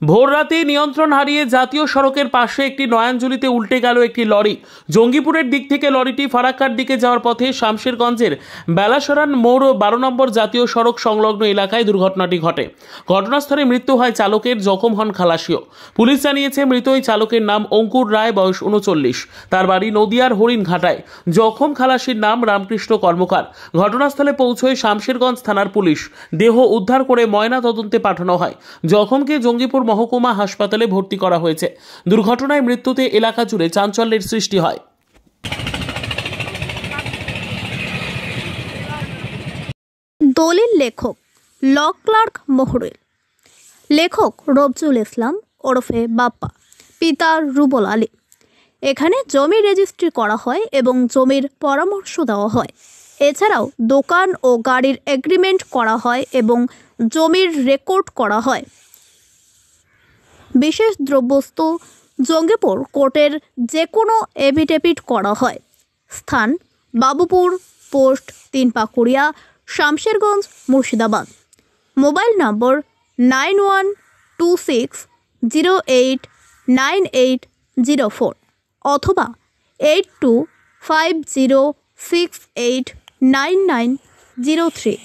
ভোররাতে নিয়ন্ত্রণ হারিয়ে জাতীয় সড়কের পাশে একটি নয়াঞ্জলিতে উল্টে গেল একটি লরি। জঙ্গিপুরের দিক থেকে লরিটি ফারাক্কার দিকে যাওয়ার পথে শামশেরগঞ্জের বেলাসরান মোড় 12 নম্বর জাতীয় সড়ক সংলগ্ন এলাকায় দুর্ঘটনাটি ঘটে। ঘটনাস্থলে মৃত্যু হয় চালকের, জখম হন খালাসিও। পুলিশ জানিয়েছে মৃত ওই চালকের নাম অঙ্কুর রায়, বয়স 39। তার বাড়ি নদিয়ার হরিণঘাটায়। জখম খালাসির নাম রামকৃষ্ণ কর্মকার। ঘটনাস্থলে পৌঁছয় শামশেরগঞ্জ থানার পুলিশ। দেহ উদ্ধার করে ময়না তদন্তে পাঠানো হয়। জখমকে জঙ্গিপুর মহকুমা হাসপাতালে ভর্তি করা হয়েছে। দুর্ঘটনায় মৃত্যুতে এলাকা জুড়ে চাঞ্চল্যের সৃষ্টি হয়। দলিল লেখক ল ক্লার্ক মহরুল। লেখক রবজুল ইসলাম ওরফে বাপ্পা, পিতা রুবল আলী। এখানে জমি রেজিস্ট্রি করা হয় এবং জমির পরামর্শ দেওয়া হয়। এছাড়াও দোকান ও গাড়ির এগ্রিমেন্ট করা হয় এবং জমির রেকর্ড করা হয়। বিশেষ দ্রব্যস্তু জঙ্গিপুর কোর্টের যে কোনো এফিডেভিট করা হয়। স্থান বাবুপুর, পোস্ট 3 পাকুড়িয়া, শামশেরগঞ্জ, মুর্শিদাবাদ। মোবাইল নম্বর 9126089804 অথবা 8250689903।